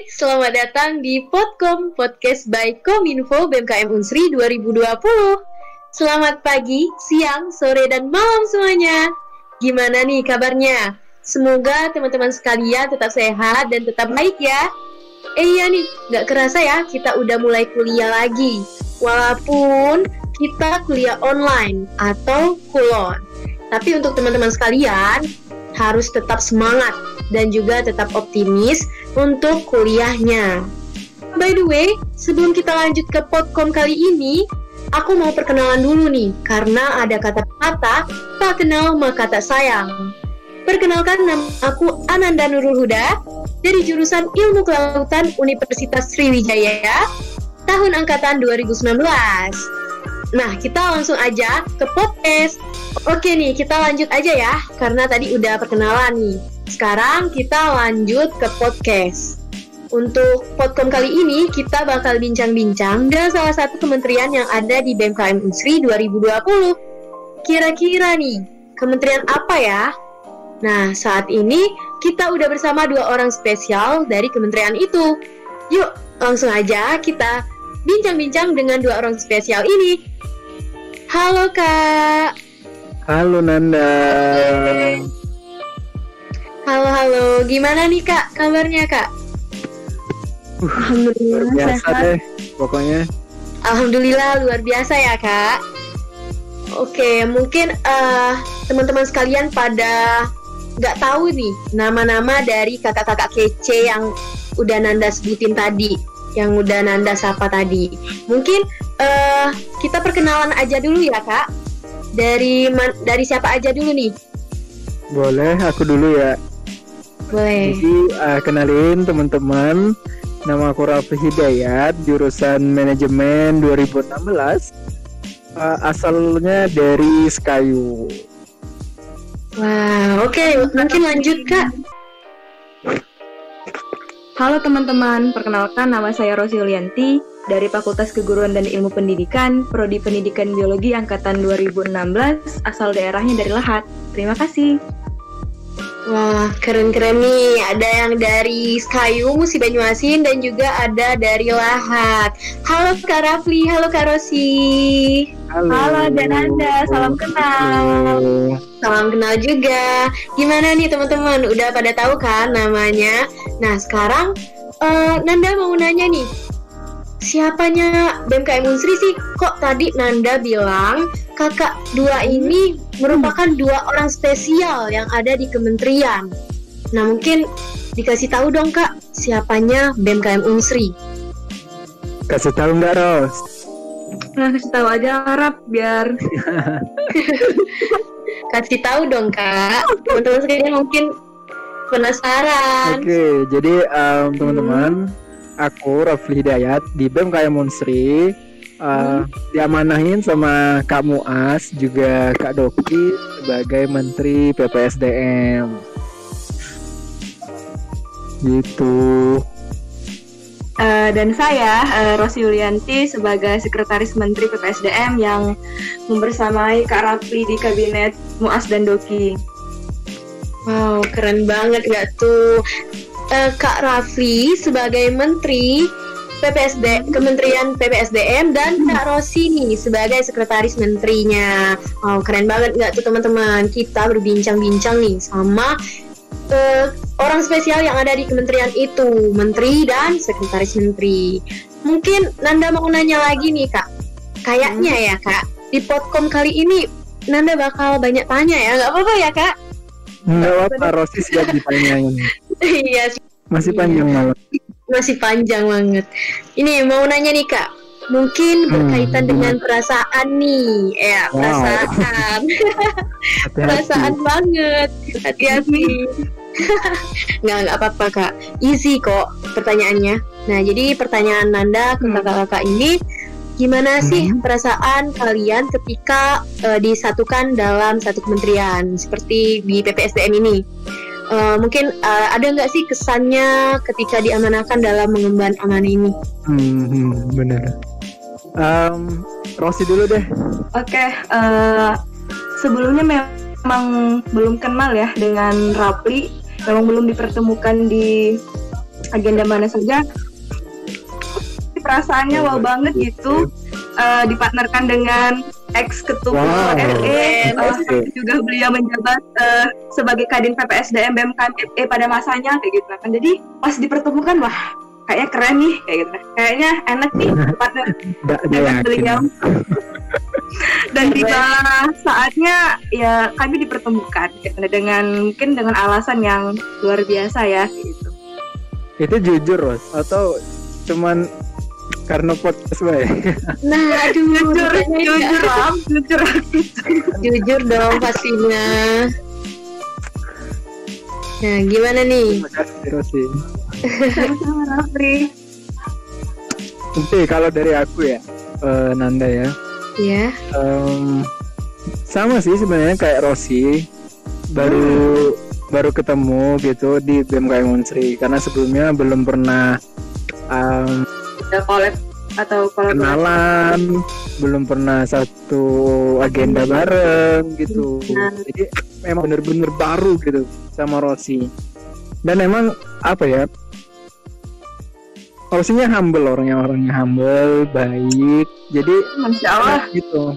selamat datang di Podkom, podcast by Kominfo BMKM Unsri 2020. Selamat pagi, siang, sore, dan malam semuanya. Gimana nih kabarnya? Semoga teman-teman sekalian tetap sehat dan tetap baik ya. Iya nih, gak kerasa ya kita udah mulai kuliah lagi. Walaupun kita kuliah online atau kulon. Tapi untuk teman-teman sekalian, harus tetap semangat dan juga tetap optimis untuk kuliahnya. By the way, sebelum kita lanjut ke Podkom kali ini, aku mau perkenalan dulu nih, karena ada kata-kata tak kenal maka tak sayang. Perkenalkan, nama aku Ananda Nurul Huda dari jurusan Ilmu Kelautan Universitas Sriwijaya, tahun angkatan 2019. Nah, kita langsung aja ke podcast. Oke nih, kita lanjut aja ya, karena tadi udah perkenalan nih. Sekarang kita lanjut ke podcast. Untuk Podkom kali ini, kita bakal bincang-bincang dengan salah satu kementerian yang ada di BMKM Unsri 2020. Kira-kira nih, kementerian apa ya? Nah, saat ini kita udah bersama dua orang spesial dari kementerian itu. Yuk, langsung aja kita bincang-bincang dengan dua orang spesial ini. Halo Kak. Halo Nanda. Halo. Gimana nih Kak kabarnya Kak? Alhamdulillah biasa sehat deh pokoknya. Alhamdulillah luar biasa ya Kak. Oke, mungkin teman-teman sekalian pada nggak tahu nih nama-nama dari kakak-kakak kece yang udah Nanda sebutin tadi, yang udah Nanda sapa tadi. Mungkin kita perkenalan aja dulu ya Kak. Dari siapa aja dulu nih? Boleh, aku dulu ya. Boleh. Jadi kenalin teman-teman, nama aku Rafli Hidayat, jurusan manajemen 2016. Asalnya dari Sekayu. Wow, oke, mungkin lanjut Kak. Halo teman-teman, perkenalkan nama saya Rosi Yulianti dari Fakultas Keguruan dan Ilmu Pendidikan, Prodi Pendidikan Biologi Angkatan 2016, asal daerahnya dari Lahat. Terima kasih. Wah, keren-keren nih. Ada yang dari Sekayu, Musi Banyuasin, dan juga ada dari Lahat. Halo Kak Rafli, halo Kak Rosi. Halo dan Anda, salam kenal. Halo. Salam kenal juga. Gimana nih teman-teman, udah pada tahu kan namanya? Nah sekarang Nanda mau nanya nih, siapanya BMKM Unsri sih? Kok tadi Nanda bilang kakak dua ini merupakan dua orang spesial yang ada di kementerian. Nah mungkin dikasih tahu dong Kak, siapanya BMKM Unsri? Kasih tahu nggak Ros? Nah, kasih tahu aja Rap biar Kasih tahu dong Kak, teman-teman sekalian mungkin penasaran. Oke, jadi teman-teman, aku Rafli Hidayat di BMKM Unsri, diamanahin sama Kak Muas juga Kak Doki sebagai Menteri PPSDM. Gitu. Dan saya Rosi Yulianti sebagai Sekretaris Menteri PPSDM yang membersamai Kak Rafli di Kabinet Muas dan Doki. Wow, keren banget gak tuh? Kak Rafli sebagai Menteri Kementerian PPSDM dan Kak Rosi nih sebagai Sekretaris Menterinya. Wow, keren banget gak tuh teman-teman? Kita berbincang-bincang nih sama orang spesial yang ada di kementerian itu, Menteri dan Sekretaris Menteri. Mungkin Nanda mau nanya lagi nih Kak. Kayaknya ya Kak, di Podkom kali ini Nanda bakal banyak tanya ya, nggak apa-apa ya Kak? Nggak apa-apa, Rosi siap ditanyain. Iya. Masih panjang malam. Masih panjang banget. Ini mau nanya nih Kak, mungkin berkaitan dengan perasaan nih. Ya, Wow. perasaan. Hati-hati. Perasaan banget. Hati-hati. Nggak apa-apa Kak. Easy kok pertanyaannya. Nah, jadi pertanyaan Nanda ke kakak-kakak ini, gimana sih perasaan kalian ketika disatukan dalam satu kementerian seperti di PPSDM ini? Mungkin ada nggak sih kesannya ketika diamanahkan dalam mengemban amanah ini? Bener. Rosi dulu deh. Oke, sebelumnya memang belum kenal ya dengan Rafli, memang belum dipertemukan di agenda mana saja. Perasaannya wow banget gitu, dipartnerkan dengan ex ketua RE, juga beliau menjabat sebagai Kadin PPSDM BMKM FE pada masanya kayak gitu kan. Jadi pas dipertemukan, wah kayaknya keren nih kayak gitu. Kayaknya enak nih partner dengan beliau. Dan tiba saatnya ya kami dipertemukan dengan mungkin dengan alasan yang luar biasa ya gitu. Itu jujur Ros atau cuman karena podcast gue? Nah, aduh, jujur dong pastinya. Nah, gimana nih? Terima kasih Rosi. Rafli. Oke, kalau dari aku ya, Nanda ya. Iya. Sama sih sebenarnya kayak Rosi, baru ketemu gitu di BMKM Unsri karena sebelumnya belum pernah collab atau kenalan, belum pernah satu agenda bareng gitu. Jadi memang bener-bener baru gitu sama Rosi. Dan emang apa ya? Rosinya humble, orangnya humble, baik. Jadi Masya Allah gitu.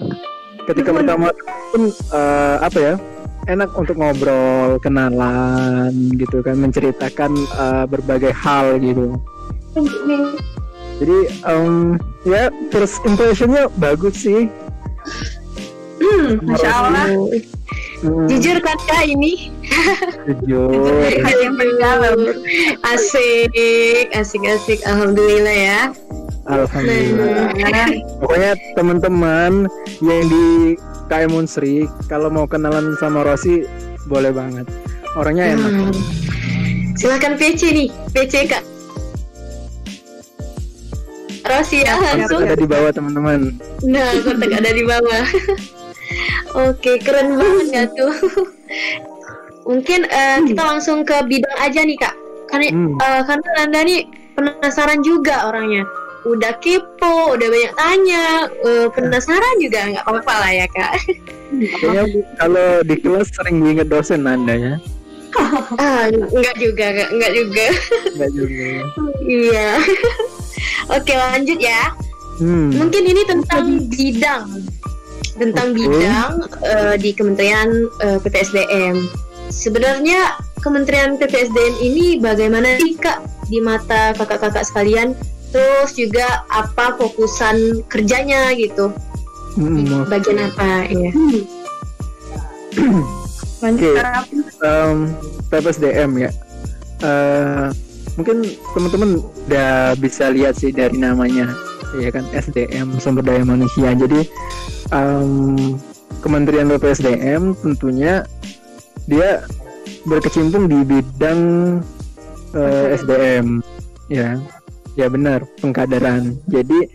Ketika pertama pun apa ya? Enak untuk ngobrol, kenalan gitu kan, menceritakan berbagai hal gitu. Jadi ya first impressionnya bagus sih. Masya Allah. Jujur kan Kak ini? Jujur. Yang berdalam. Asik. Alhamdulillah ya. Alhamdulillah. Pokoknya teman-teman yang di KM Unsri kalau mau kenalan sama Rosi boleh banget. Orangnya enak. Silakan PC nih, PC Kak. Rosi ya langsung. Ada di bawah teman-teman. Nah, kontak ada di bawah. Oke, keren banget ya tuh. Mungkin kita langsung ke bidang aja nih Kak. Karena Nanda nih penasaran juga orangnya. Udah kepo, udah banyak tanya, penasaran juga nggak apa-apa lah ya Kak. Kayaknya kalau di kelas sering diinget dosen Nanda ya. Enggak juga. Iya. Oke, lanjut ya. Mungkin ini tentang bidang di Kementerian PPSDM. Sebenarnya Kementerian PPSDM ini bagaimana sih Kak di mata kakak-kakak sekalian? Terus juga apa fokusan kerjanya gitu? Bagian apa ya? Oke, PPSDM ya. Mungkin teman-teman udah bisa lihat sih dari namanya, ya kan, SDM, sumber daya manusia. Jadi Kementerian PPSDM tentunya dia berkecimpung di bidang SDM, ya benar, pengkaderan. Jadi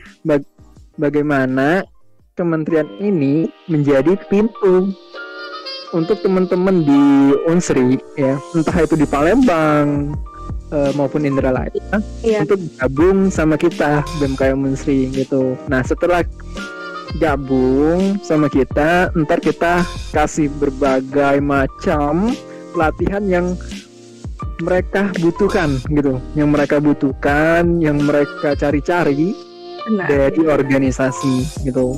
bagaimana kementerian ini menjadi pintu untuk teman-teman di Unsri, ya, entah itu di Palembang maupun Indralaya, untuk gabung sama kita BMKM Unsri gitu. Nah, setelah gabung sama kita, ntar kita kasih berbagai macam pelatihan yang mereka butuhkan gitu, yang mereka cari-cari dari organisasi gitu.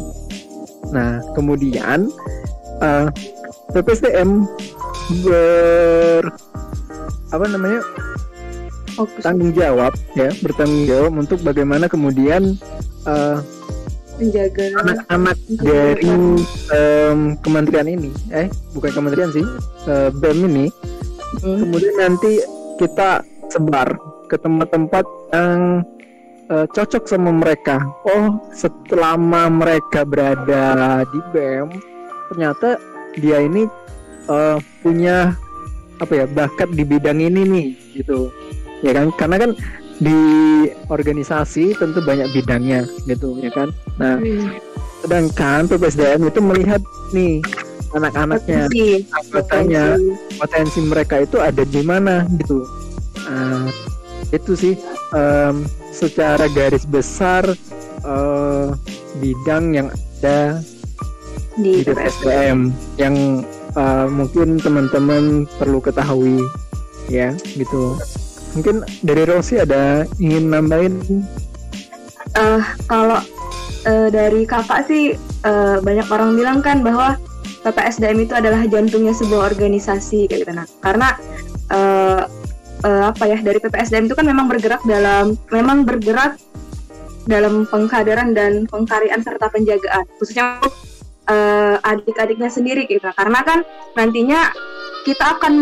Nah, kemudian PPSDM bertanggung jawab untuk bagaimana kemudian menjaga anak-anak dari kementerian ini, bukan kementerian sih, BEM ini, kemudian nanti kita sebar ke tempat-tempat yang cocok sama mereka. Oh, selama mereka berada di BEM, ternyata dia ini punya bakat di bidang ini nih, gitu, ya kan? Karena kan di organisasi tentu banyak bidangnya gitu, ya kan. Nah, sedangkan PPSDM itu melihat nih anak-anaknya, anggotanya, potensi mereka itu ada di mana gitu. Itu sih secara garis besar bidang yang ada di PPSDM yang mungkin teman-teman perlu ketahui, ya gitu. Mungkin dari Rosi ada ingin nambahin? Kalau dari kakak sih banyak orang bilang kan bahwa PPSDM itu adalah jantungnya sebuah organisasi kayak gitu. Nah, karena dari PPSDM itu kan memang bergerak dalam pengkaderan dan pengkaryaan serta penjagaan, khususnya adik-adiknya sendiri gitu. Karena kan nantinya kita akan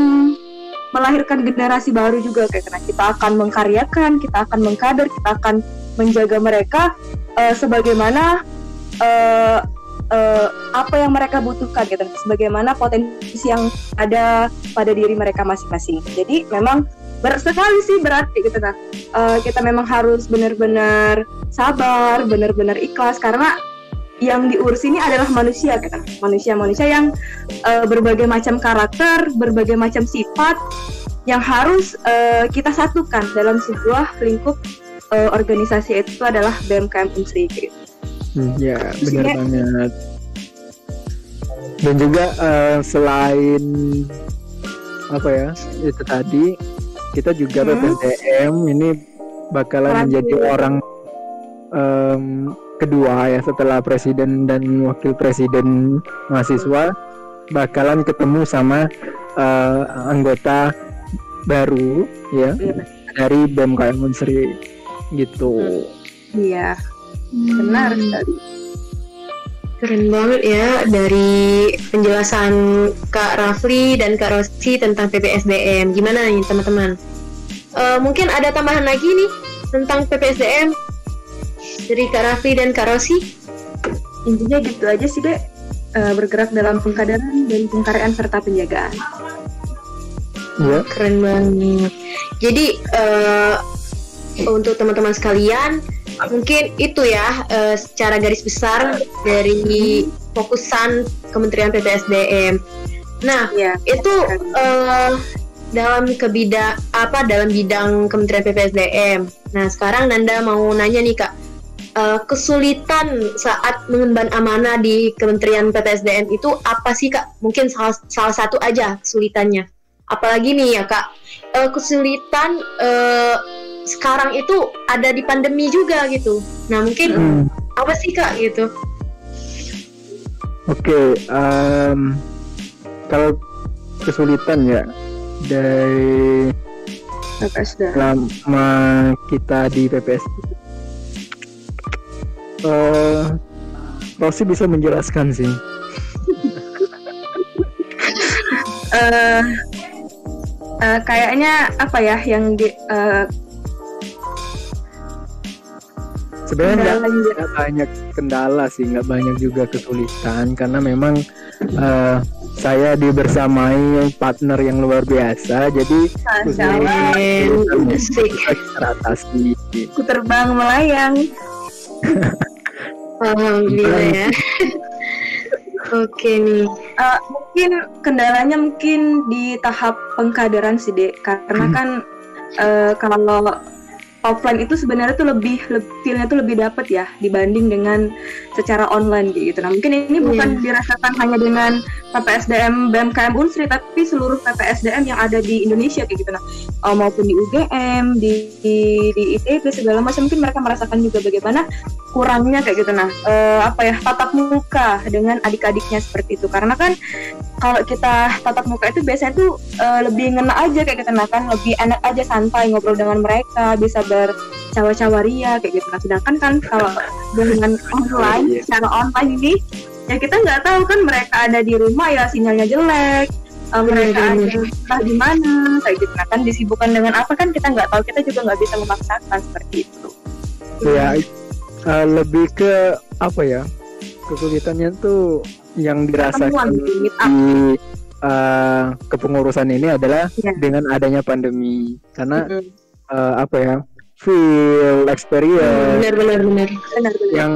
melahirkan generasi baru juga kayak gitu. Kita akan mengkaryakan, kita akan mengkader, kita akan menjaga mereka sebagaimana apa yang mereka butuhkan gitu, sebagaimana potensi yang ada pada diri mereka masing-masing. Jadi memang berat sekali sih, berarti gitu. Nah, kita memang harus benar-benar sabar, benar-benar ikhlas, karena yang diurus ini adalah manusia gitu. Manusia yang berbagai macam karakter, berbagai macam sifat yang harus kita satukan dalam sebuah lingkup organisasi, itu adalah BMKM Unsri gitu. Ya, benar banget. Dan juga selain itu tadi, kita juga PPSDM ini bakalan menjadi orang kedua ya, setelah presiden dan wakil presiden mahasiswa bakalan ketemu sama anggota baru ya dari BMKM Unsri gitu. Iya, benar sekali. Keren banget ya dari penjelasan Kak Rafli dan Kak Rosi tentang PPSDM. Gimana nih teman-teman? Mungkin ada tambahan lagi nih tentang PPSDM dari Kak Rafli dan Kak Rosi? Intinya gitu aja sih, Dek. Bergerak dalam pengkaderan dan pengkaryaan serta penjagaan. Iya. Keren banget. Jadi untuk teman-teman sekalian, mungkin itu ya secara garis besar dari fokusan Kementerian PPSDM. Nah, itu dalam bidang Kementerian PPSDM. Nah, sekarang Nanda mau nanya nih Kak, kesulitan saat mengemban amanah di Kementerian PPSDM itu apa sih Kak? Mungkin salah satu aja kesulitannya. Apalagi nih ya Kak, kesulitan sekarang itu ada di pandemi juga gitu. Nah mungkin apa sih Kak gitu? Oke, kalau kesulitan ya dari selama kita di PPS, Rosi bisa menjelaskan sih. Kayaknya apa ya yang sebenarnya nggak banyak kendala sih, nggak banyak juga kesulitan, karena memang saya dibersamai partner yang luar biasa, jadi teratasi. Ku terbang melayang. Alhamdulillah ya. Oke nih. Mungkin kendalanya di tahap pengkaderan sih Dek, karena kan kalau offline itu sebenarnya tuh feel-nya tuh lebih dapat ya dibanding dengan secara online gitu. Nah mungkin ini bukan dirasakan hanya dengan PPSDM BMKM Unsri, tapi seluruh PPSDM yang ada di Indonesia kayak gitu. Nah maupun di UGM, di ITB segala macam, mungkin mereka merasakan juga bagaimana kurangnya kayak gitu. Nah tatap muka dengan adik-adiknya seperti itu. Karena kan kalau kita tatap muka itu biasanya tuh lebih ngena aja kayak gitu. Nah kan lebih enak aja santai ngobrol dengan mereka, bisa bercawa-cawa ria kayak gitu. Nah, sedangkan kan kalau dengan online, secara online ini ya kita nggak tahu kan mereka ada di rumah ya sinyalnya jelek, mereka ada di mana kayak gitu. Nah kan disibukkan dengan apa kan kita nggak tahu, kita juga nggak bisa memaksakan seperti itu. Ya lebih ke apa ya, kesulitannya tuh yang dirasakan di kepengurusan ini adalah dengan adanya pandemi, karena feel experience benar. yang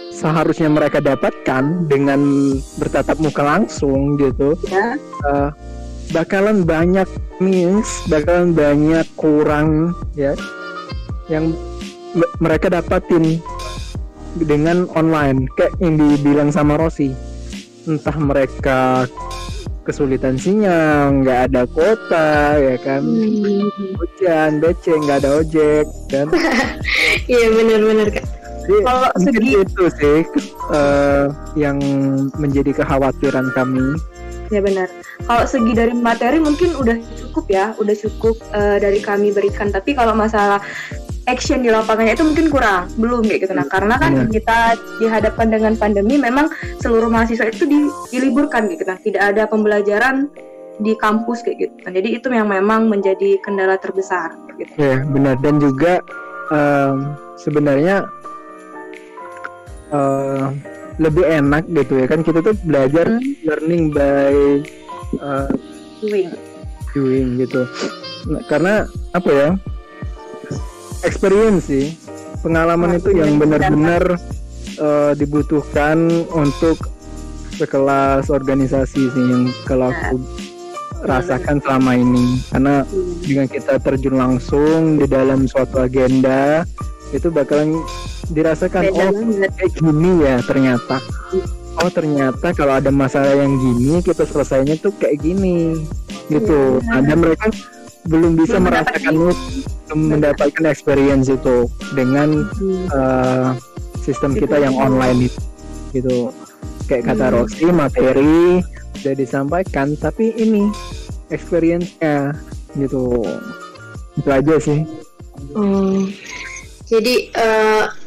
seharusnya mereka dapatkan dengan bertatap muka langsung gitu bakalan banyak bakalan banyak kurang ya yang mereka dapatin dengan online, kayak yang dibilang sama Rosi. Entah mereka kesulitan sinyal, nggak ada kuota, ya kan, hujan, becek, nggak ada ojek, kan? Iya benar-benar Kak. Jadi mungkin itu sih yang menjadi kekhawatiran kami. Ya benar. Kalau segi dari materi mungkin udah cukup ya, dari kami berikan. Tapi kalau masalah action di lapangannya itu mungkin kurang, belum kayak gitu. Nah, karena kan kita dihadapkan dengan pandemi, memang seluruh mahasiswa itu diliburkan gitu kan. Tidak ada pembelajaran di kampus kayak gitu. Jadi itu yang memang menjadi kendala terbesar gitu. Ya, benar. Dan juga sebenarnya lebih enak gitu ya kan, kita tuh belajar learning by doing gitu. Nah, karena apa ya, experience sih, pengalaman itu yang benar-benar dibutuhkan untuk sekelas organisasi sih, yang kalau aku rasakan selama ini. Karena dengan kita terjun langsung di dalam suatu agenda, itu bakalan dirasakan, kayak gini ya ternyata. Oh ternyata kalau ada masalah yang gini, kita selesainya tuh kayak gini gitu. Ada mereka belum bisa merasakan itu, belum mendapatkan experience itu dengan sistem kita yang online itu gitu. Kayak kata Roxy, materi sudah disampaikan, tapi ini experience-nya gitu. Itu aja sih. Jadi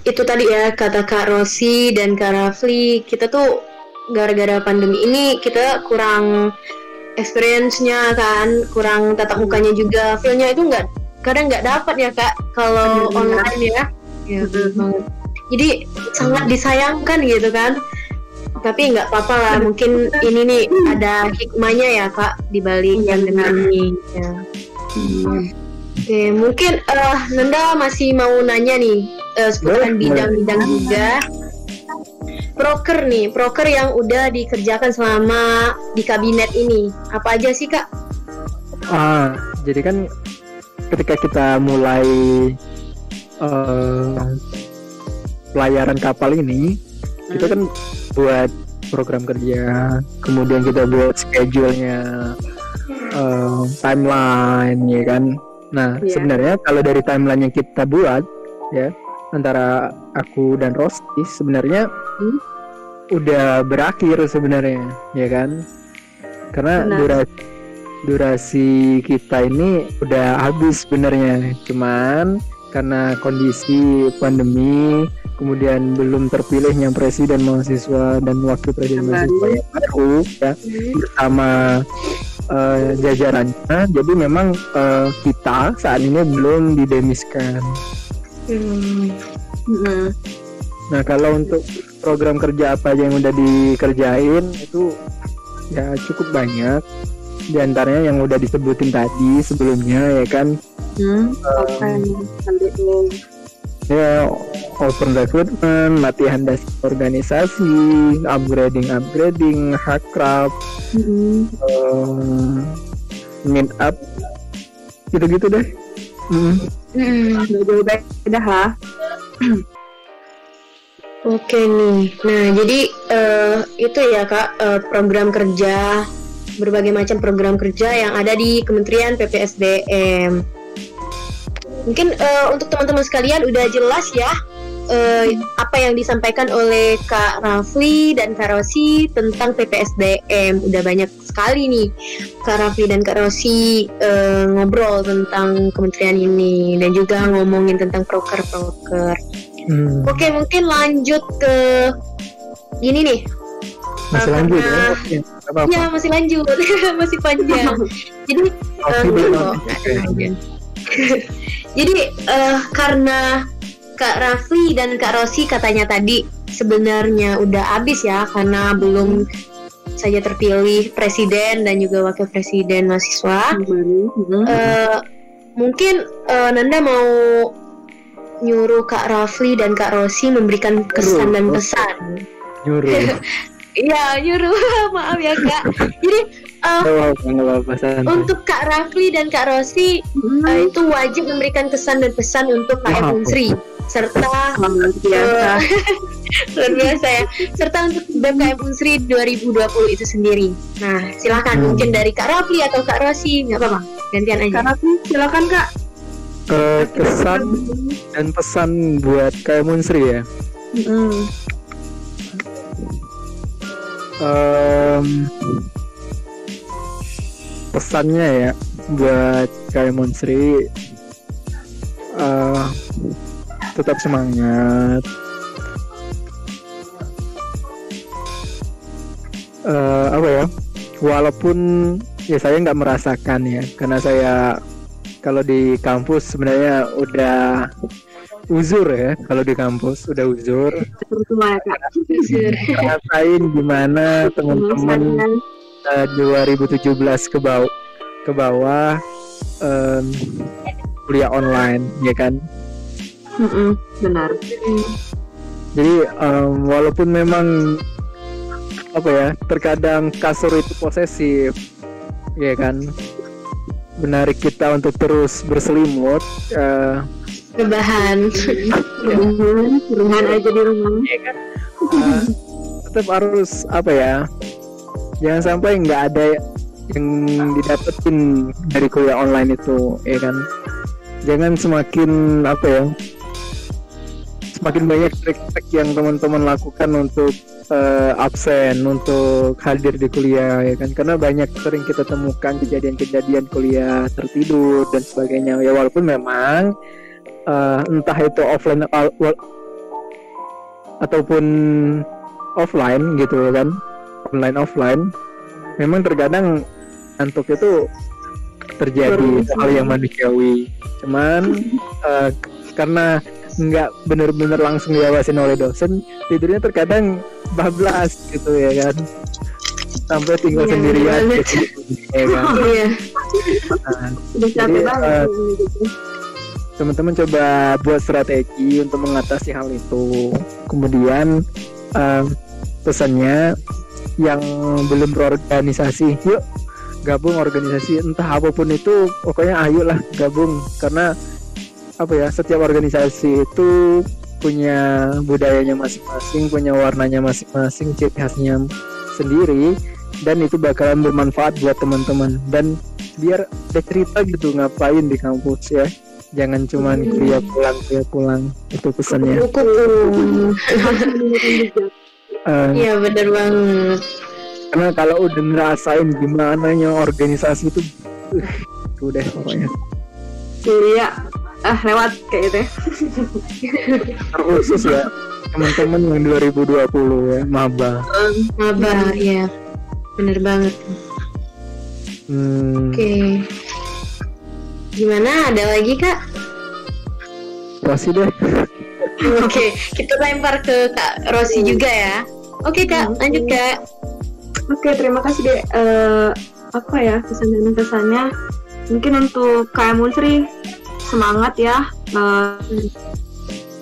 itu tadi ya kata Kak Rosi dan Kak Rafli, kita tuh gara-gara pandemi ini kita kurang experience-nya kan, kurang tatap mukanya juga, feel-nya itu kadang nggak dapat ya Kak kalau online ya. Ya banget. Jadi sangat disayangkan gitu kan. Tapi nggak apa-apa lah, mungkin ini nih ada hikmahnya ya Kak dibalik yang dengan ini. Ya. Oke, mungkin Nanda masih mau nanya nih seputaran bidang-bidang juga. Proker yang udah dikerjakan selama di kabinet ini, apa aja sih Kak? Jadi kan ketika kita mulai pelayaran kapal ini, kita kan buat program kerja, kemudian kita buat schedule-nya, timeline, ya kan. Nah, sebenarnya kalau dari timeline yang kita buat ya antara aku dan Rosti sebenarnya udah berakhir sebenarnya, ya kan? Karena durasi kita ini udah habis sebenarnya. Cuman karena kondisi pandemi, kemudian belum terpilihnya presiden mahasiswa dan wakil presiden mahasiswa yang baru ya bersama jajarannya, jadi memang kita saat ini belum didemiskan. Nah, kalau untuk program kerja apa aja yang udah dikerjain itu ya cukup banyak. Di antaranya yang udah disebutin tadi sebelumnya, ya kan. Ya, open recruitment, latihan dasar organisasi, upgrading, hackrab, meet up, gitu-gitu deh. Jauh beda lah. Oke nih, nah jadi itu ya Kak, program kerja, berbagai macam program kerja yang ada di Kementerian PPSDM. Mungkin untuk teman-teman sekalian udah jelas ya apa yang disampaikan oleh Kak Rafli dan Kak Rosi tentang PPSDM. Udah banyak sekali nih Kak Rafli dan Kak Rosi ngobrol tentang kementerian ini dan juga ngomongin tentang proker. Oke, mungkin lanjut ke gini nih. Masih lanjut ya? Ya masih lanjut, masih panjang. Jadi jadi karena Kak Rafli dan Kak Rosi katanya tadi sebenarnya udah habis ya karena belum saja terpilih presiden dan juga wakil presiden mahasiswa. Mungkin Nanda mau nyuruh Kak Rafli dan Kak Rosi memberikan kesan dan pesan. Nyuruh. Iya, nyuruh. Maaf ya Kak. Jadi untuk Kak Rafli dan Kak Rosi itu wajib memberikan kesan dan pesan untuk KM Unsri serta Luar biasa ya. Serta untuk BMKM Unsri 2020 itu sendiri. Nah, silakan mungkin dari Kak Rafli atau Kak Rosi, nggak apa-apa, gantian aja. Kak Rafli, silakan Kak. Kesan dan pesan buat KM Unsri ya. Pesannya ya buat KM Unsri, tetap semangat. Apa ya? Walaupun ya saya nggak merasakan ya, karena saya kalau di kampus sebenarnya udah uzur ya. Kalau di kampus udah uzur. Rasain gimana teman-teman 2017 ke bawah kuliah online, ya kan? Benar. Jadi walaupun memang apa ya, terkadang kasur itu posesif, ya kan, menarik kita untuk terus berselimut, rebahan aja di rumah, ya kan? Tetap harus apa ya, jangan sampai nggak ada yang didapetin dari kuliah online itu, ya kan? Jangan semakin apa ya, semakin banyak trik-trik yang teman-teman lakukan untuk absen, untuk hadir di kuliah, ya kan? Karena banyak sering kita temukan kejadian-kejadian kuliah tertidur dan sebagainya. Ya walaupun memang entah itu offline ataupun offline gitu kan, online offline, memang terkadang ngantuk itu terjadi, hal yang manusiawi. Cuman karena nggak benar-benar langsung diawasin oleh dosen, tidurnya terkadang bablas gitu, ya kan, sampai tinggal sendirian gitu, ya kan. Jadi teman-teman coba buat strategi untuk mengatasi hal itu. Kemudian pesannya yang belum berorganisasi, yuk gabung organisasi, entah apapun itu, pokoknya ayolah gabung. Karena apa ya, setiap organisasi itu punya budayanya masing-masing, punya warnanya masing-masing, ciri khasnya sendiri, dan itu bakalan bermanfaat buat teman-teman. Dan biar ada cerita gitu ngapain di kampus ya, jangan cuman kuliah pulang, itu pesannya. Iya benar banget. Karena kalau udah ngerasain gimana nya organisasi itu udah pokoknya. Iya. Lewat kayak gitu ya. Terkhusus ya teman-teman yang 2020 ya, maba ya, bener banget. Oke. Gimana, ada lagi Kak? Rosi deh. Oke, kita lempar ke Kak Rosi juga ya. Oke Kak, lanjut Kak. Oke, terima kasih deh. Apa ya pesan dan kesannya? Mungkin untuk KM Unsri, semangat ya,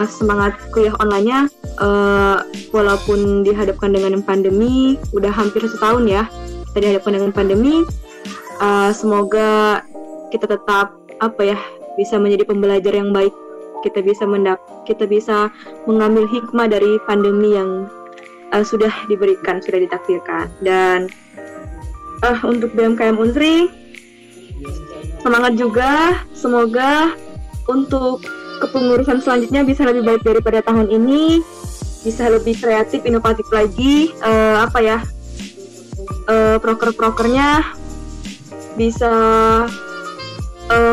semangat kuliah online-nya, walaupun dihadapkan dengan pandemi, udah hampir setahun ya kita dihadapkan dengan pandemi. Semoga kita tetap apa ya, bisa menjadi pembelajar yang baik, kita bisa mengambil hikmah dari pandemi yang sudah diberikan, sudah ditakdirkan. Dan untuk BMKM Unsri, semangat juga, semoga untuk kepengurusan selanjutnya bisa lebih baik daripada tahun ini, bisa lebih kreatif, inovatif lagi, proker-prokernya bisa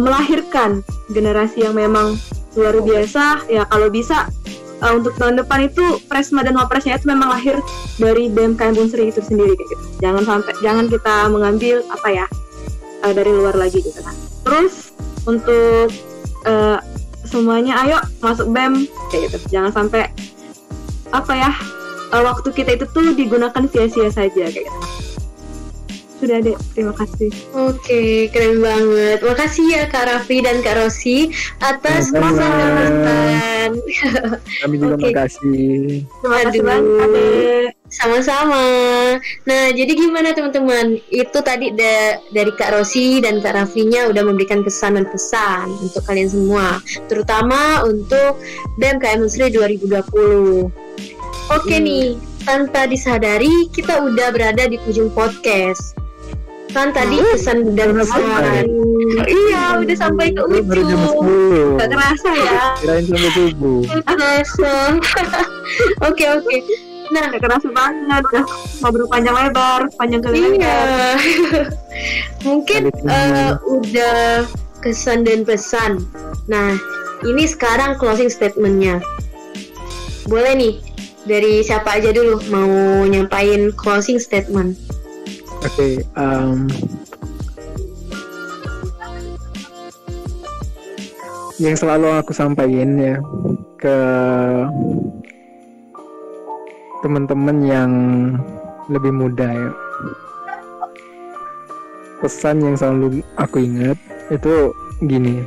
melahirkan generasi yang memang luar biasa ya. Kalau bisa untuk tahun depan itu Presma dan Wapresnya itu memang lahir dari BMKM Unsri itu sendiri kayak gitu. Jangan kita mengambil dari luar lagi gitu kan. Terus untuk semuanya ayo masuk BEM kayak gitu. Jangan sampai waktu kita itu tuh digunakan sia-sia saja kayak gitu. Sudah deh, terima kasih. Oke, keren banget. Makasih ya Kak Rafli dan Kak Rosi atas kesempatan. Kami juga makasih. Terima kasih banget. Sama-sama. Nah, jadi gimana teman-teman? Itu tadi dari Kak Rosi dan Kak Raflinya udah memberikan kesan dan pesan untuk kalian semua, terutama untuk BMKM Unsri 2020. Oke nih, tanpa disadari kita udah berada di ujung podcast. Kan tadi pesan dan pesan. Iya, udah sampai ke ujung. Gak kerasa ya. Kirain sampai subuh. Kerasa. Oke. Nah, Gak kerasa banget. Udah ngobrol panjang lebar, panjang kali lebar. iya. Mungkin udah kesan dan pesan. Nah, ini sekarang closing statement-nya. Boleh nih, dari siapa aja dulu mau nyampain closing statement? Oke, yang selalu aku sampaikan ya ke teman-teman yang lebih muda ya. Pesan yang selalu aku ingat itu gini.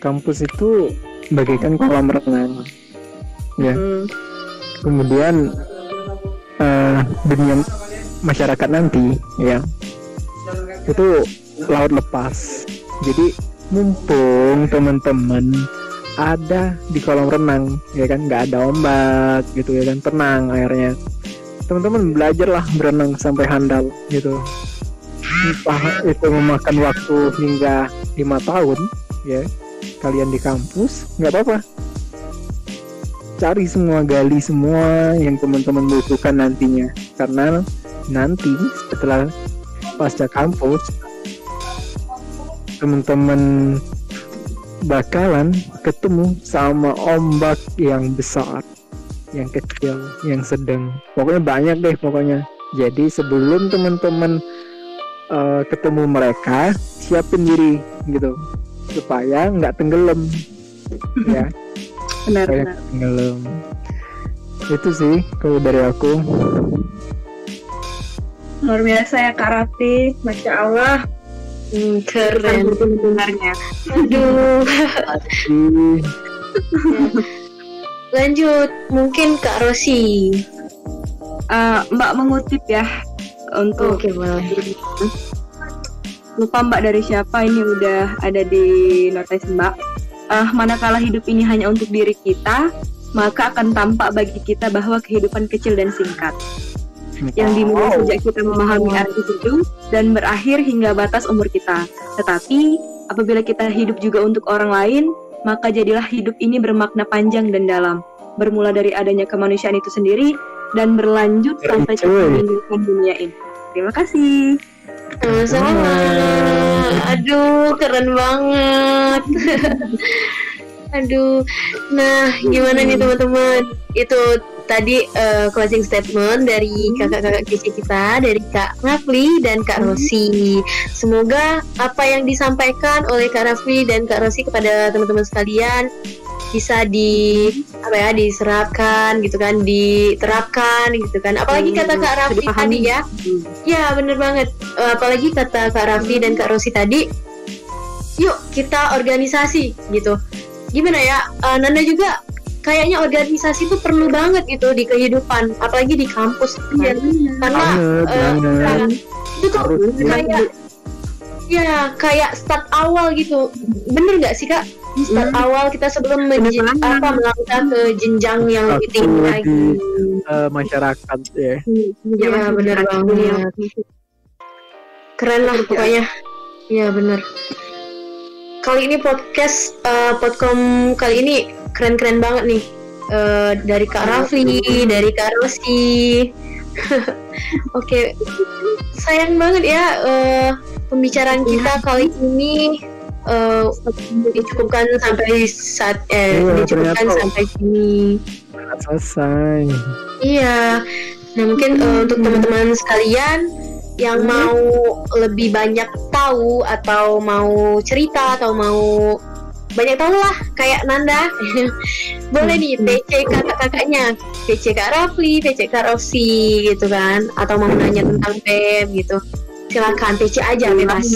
Kampus itu bagaikan kolam renang. Ya. Kemudian dunia masyarakat nanti ya itu laut lepas. Jadi mumpung teman-teman ada di kolam renang ya kan, nggak ada ombak gitu ya kan, tenang airnya, teman-teman belajarlah berenang sampai handal gitu. Entah itu memakan waktu hingga 5 tahun ya kalian di kampus, nggak apa-apa, cari semua, gali semua yang teman-teman butuhkan nantinya, karena nanti setelah pasca kampus teman-teman bakalan ketemu sama ombak yang besar, yang kecil, yang sedang, pokoknya banyak deh pokoknya. Jadi sebelum teman-teman ketemu mereka, siapin diri gitu supaya nggak tenggelam ya. Benar. Tenggelam. Itu sih kalau dari aku. Luar biasa ya Kak Raffi, Masya Allah. Keren. Sebenarnya. Aduh. Lanjut, mungkin Kak Rosi. Mbak mengutip ya untuk Oke, boleh. lupa Mbak dari siapa, ini udah ada di notes Mbak. Manakala hidup ini hanya untuk diri kita, maka akan tampak bagi kita bahwa kehidupan kecil dan singkat, yang dimulai sejak kita memahami arti hidup dan berakhir hingga batas umur kita. Tetapi apabila kita hidup juga untuk orang lain, maka jadilah hidup ini bermakna panjang dan dalam, bermula dari adanya kemanusiaan itu sendiri dan berlanjut sampai kita meninggalkan dunia ini. Terima kasih. Sama-sama. Aduh, keren banget. Aduh. Nah, gimana nih teman-teman? Itu tadi closing statement dari kakak-kakak kece kita, dari Kak Rafli dan Kak Rosi. Semoga apa yang disampaikan oleh Kak Rafli dan Kak Rosi kepada teman-teman sekalian bisa diserapkan gitu kan, diterapkan gitu kan. Apalagi kata Kak Rafli tadi ya. Ya, bener banget. Apalagi kata Kak Rafli dan Kak Rosi tadi, yuk kita organisasi gitu. Gimana ya? Nanda juga kayaknya organisasi itu perlu banget gitu di kehidupan, apalagi di kampus kan? Karena itu tuh kayak start awal gitu. Bener nggak sih Kak? Start awal kita sebelum melangkah ke jenjang yang lebih tinggi lagi. Masyarakat ya. Ya, bener banget. Keren lah pokoknya. Ya bener. Kali ini podcast kali ini keren-keren banget nih, dari Kak Rafli, dari Kak Rosi. Oke, sayang banget ya pembicaraan kita kali ini dicukupkan sampai sampai sini. Selesai. Iya. Nah, mungkin untuk teman-teman sekalian yang mau lebih banyak tahu atau mau cerita atau mau banyak tahu lah kayak Nanda, boleh nih PC kakak-kakaknya, PC Kak Rafli, PC Kak Rosi gitu kan, atau mau nanya tentang BEM gitu, silakan PC aja bebas.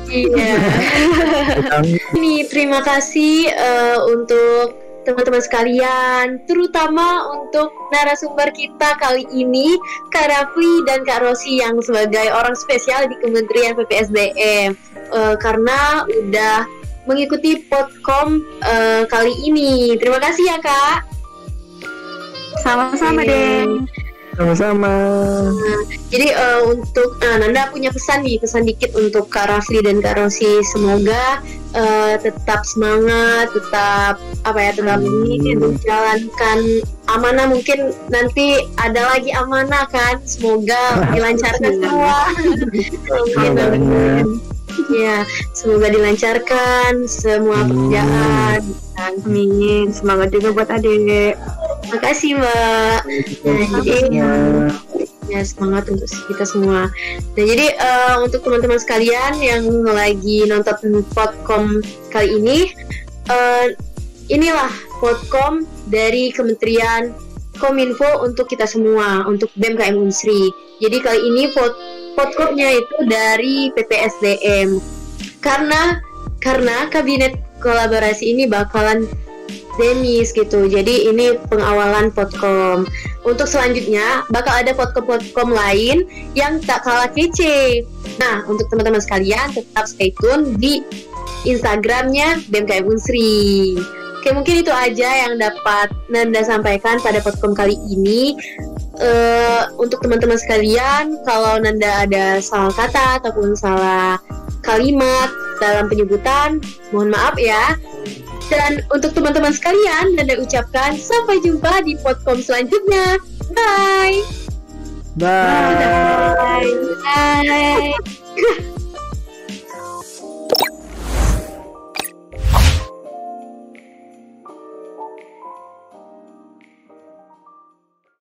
Iya. Ini terima kasih untuk teman-teman sekalian, terutama untuk narasumber kita kali ini, Kak Rafli dan Kak Rosi yang sebagai orang spesial di Kementerian PPSDM, karena udah mengikuti Podcom kali ini. Terima kasih ya Kak. Sama-sama deh. Sama-sama. Jadi untuk Nanda punya pesan dikit untuk Kak Rafli dan Kak Rosi. Semoga tetap semangat, tetap ini menjalankan amanah. Mungkin nanti ada lagi amanah kan. Semoga dilancarkan semua. Ya, semoga dilancarkan semua pekerjaan. Amin. Semangat juga buat adik. Makasih Mbak. Nah, jadi ya semangat untuk kita semua. Nah jadi untuk teman-teman sekalian yang lagi nonton Podcom kali ini, inilah Podcom dari Kementerian Kominfo untuk kita semua, untuk BEM KM Unsri. Jadi kali ini Podcomnya itu dari PPSDM. Karena kabinet kolaborasi ini bakalan demis gitu. Jadi ini pengawalan Podcom. Untuk selanjutnya bakal ada Podcom lain yang tak kalah kece. Nah, untuk teman-teman sekalian tetap stay tune di Instagramnya BEM KM Unsri. Oke, mungkin itu aja yang dapat Nanda sampaikan pada Podcom kali ini. Untuk teman-teman sekalian, kalau Nanda ada salah kata ataupun salah kalimat dalam penyebutan, mohon maaf ya. Dan untuk teman-teman sekalian, Nanda ucapkan sampai jumpa di Podcom selanjutnya. Bye. Bye.